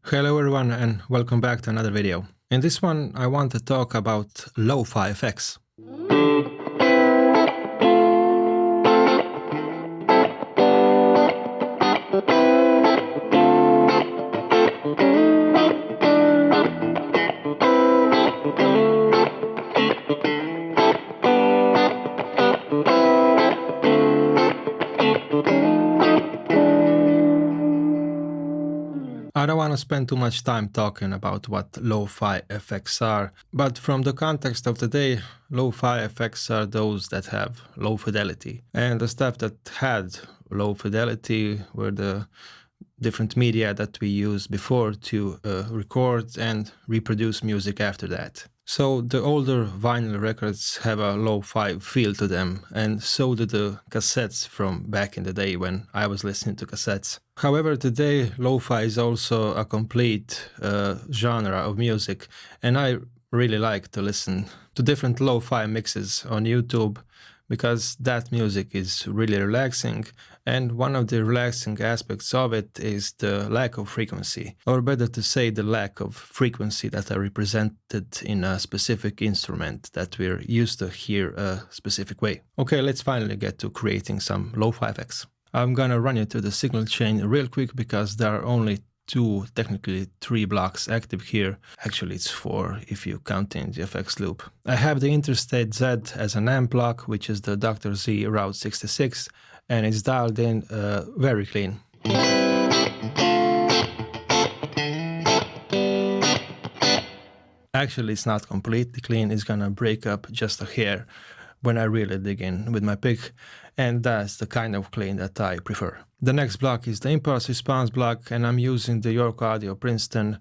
Hello everyone and welcome back to another video. In this one I want to talk about lo-fi effects. I don't want to spend too much time talking about what lo-fi effects are, but from the context of today, lo-fi effects are those that have low fidelity. And the stuff that had low fidelity were the different media that we used before to record and reproduce music after that. So the older vinyl records have a lo-fi feel to them, and so do the cassettes from back in the day when I was listening to cassettes. However, today lo-fi is also a complete genre of music, and I really like to listen to different lo-fi mixes on YouTube because that music is really relaxing, and one of the relaxing aspects of it is the lack of frequency, or better to say the lack of frequency that are represented in a specific instrument that we're used to hear a specific way. Okay, let's finally get to creating some lo-fi effects. I'm gonna run you through the signal chain real quick because there are only technically three blocks active here. Actually it's four if you count in the effects loop. I have the interstate Z as an amp block, which is the Dr. Z Route 66, and it's dialed in very clean. Actually it's not completely clean, it's gonna break up just a hair when I really dig in with my pick, and that's the kind of clean that I prefer. The next block is the impulse response block, and I'm using the York Audio Princeton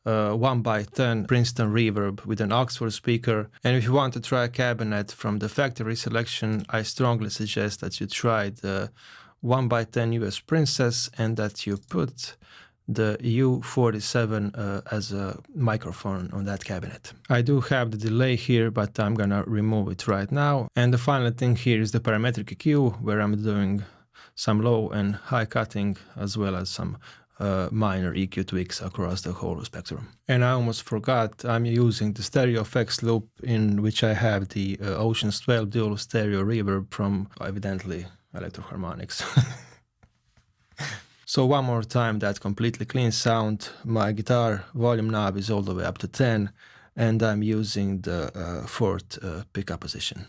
1x10 Princeton reverb with an Oxford speaker. And if you want to try a cabinet from the factory selection, I strongly suggest that you try the 1x10 US Princess and that you put the U47 as a microphone on that cabinet. I do have the delay here, but I'm gonna remove it right now. And the final thing here is the parametric EQ, where I'm doing some low and high cutting as well as some minor EQ tweaks across the whole spectrum. And I almost forgot, I'm using the stereo effects loop in which I have the Oceans 12 dual stereo reverb from evidently Electro-Harmonix. So one more time, that completely clean sound. My guitar volume knob is all the way up to 10, and I'm using the fourth pickup position.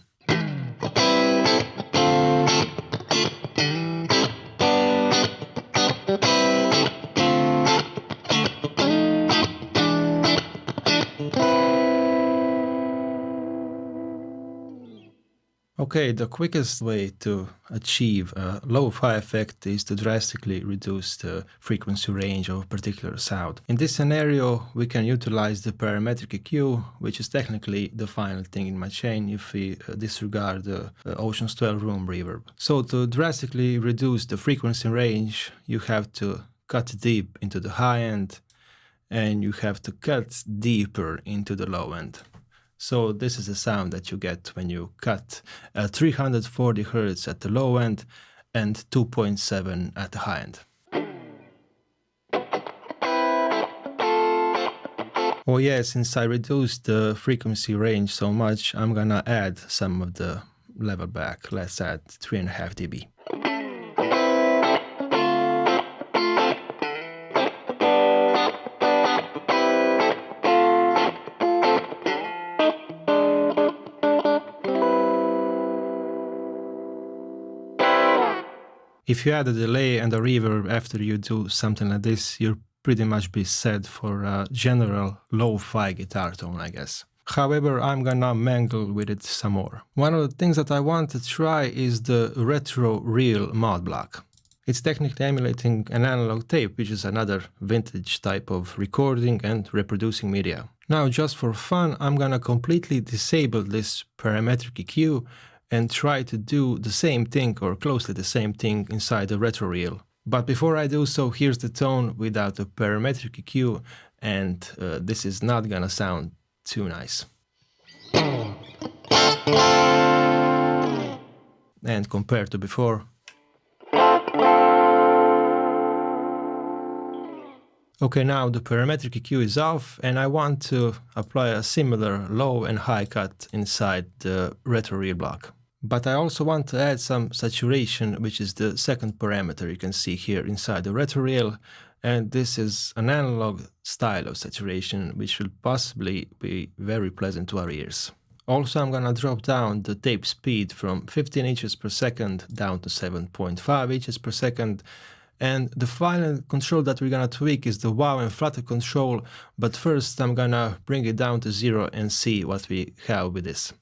Okay, the quickest way to achieve a lo-fi effect is to drastically reduce the frequency range of a particular sound. In this scenario, we can utilize the parametric EQ, which is technically the final thing in my chain if we disregard the Oceans 12 room reverb. So to drastically reduce the frequency range, you have to cut deep into the high end, and you have to cut deeper into the low end. So this is the sound that you get when you cut 340 Hz at the low end and 2.7 at the high end. Oh yeah, since I reduced the frequency range so much, I'm gonna add some of the level back. Let's add 3.5 dB. If you add a delay and a reverb after you do something like this, you'll pretty much be set for a general lo-fi guitar tone, I guess. However, I'm gonna mangle with it some more. One of the things that I want to try is the retro reel mod block. It's technically emulating an analog tape, which is another vintage type of recording and reproducing media. Now, just for fun, I'm gonna completely disable this parametric EQ and try to do the same thing or closely the same thing inside the retro reel. But before I do so, here's the tone without the parametric EQ, and this is not gonna sound too nice. And compared to before, Okay, now the parametric EQ is off and I want to apply a similar low and high cut inside the retro reel block. But I also want to add some saturation, which is the second parameter you can see here inside the retro reel. And this is an analog style of saturation, which will possibly be very pleasant to our ears. Also, I'm gonna drop down the tape speed from 15 inches per second down to 7.5 inches per second. And the final control that we're gonna tweak is the wow and flutter control. But first, I'm gonna bring it down to 0 and see what we have with this.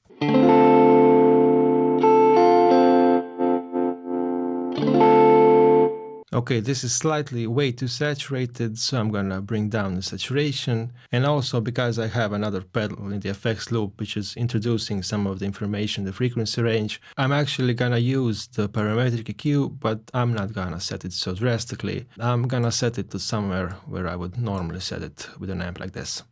Okay, this is slightly way too saturated, so I'm gonna bring down the saturation. And also because I have another pedal in the effects loop, which is introducing some of the information, the frequency range, I'm actually gonna use the parametric EQ, but I'm not gonna set it so drastically. I'm gonna set it to somewhere where I would normally set it with an amp like this.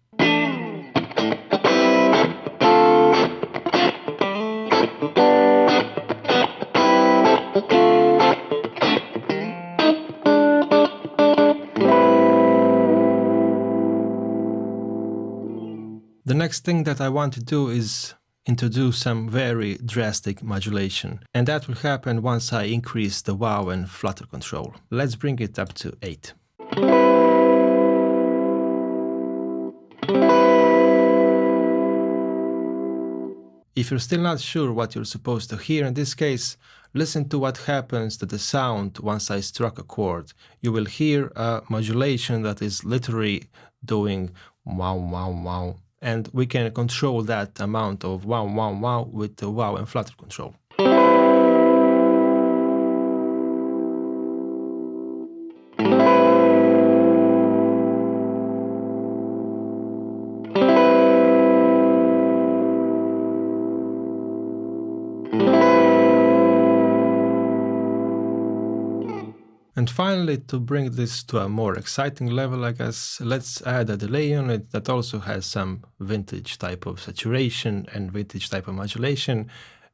The next thing that I want to do is introduce some very drastic modulation, and that will happen once I increase the wow and flutter control. Let's bring it up to 8. If you're still not sure what you're supposed to hear in this case, listen to what happens to the sound once I struck a chord. You will hear a modulation that is literally doing wow, wow, wow. And we can control that amount of wow, wow, wow with the wow and flutter control. And finally, to bring this to a more exciting level, I guess, let's add a delay unit that also has some vintage type of saturation and vintage type of modulation,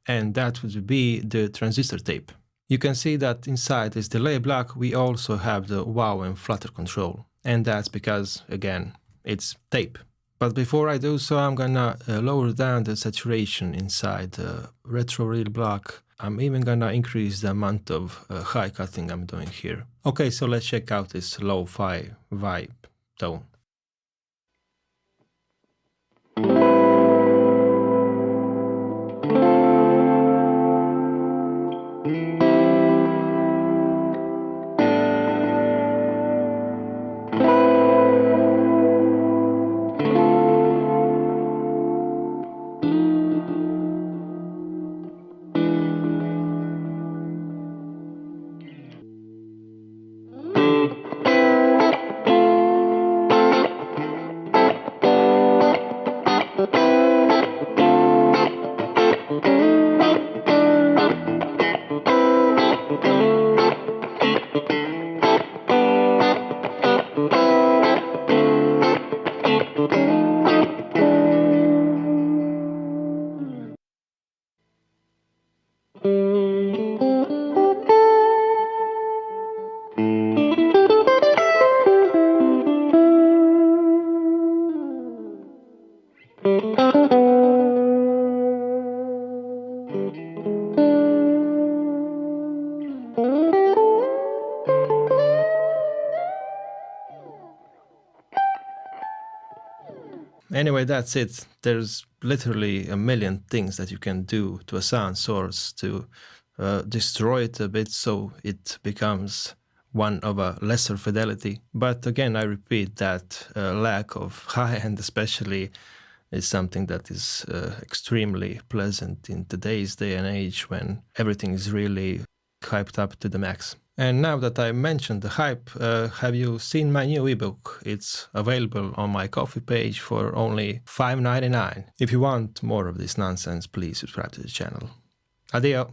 and that would be the transistor tape. You can see that inside this delay block, we also have the wow and flutter control, and that's because, again, it's tape. But before I do so, I'm gonna lower down the saturation inside the retro reel block. I'm even gonna increase the amount of high cutting I'm doing here. Okay, so let's check out this lo-fi vibe tone. Anyway, that's it. There's literally a million things that you can do to a sound source to destroy it a bit so it becomes one of a lesser fidelity. But again, I repeat that lack of high-end especially is something that is extremely pleasant in today's day and age when everything is really hyped up to the max. And now that I mentioned the hype, have you seen my new ebook? It's available on my Ko-fi page for only $5.99. If you want more of this nonsense, please subscribe to the channel. Addio!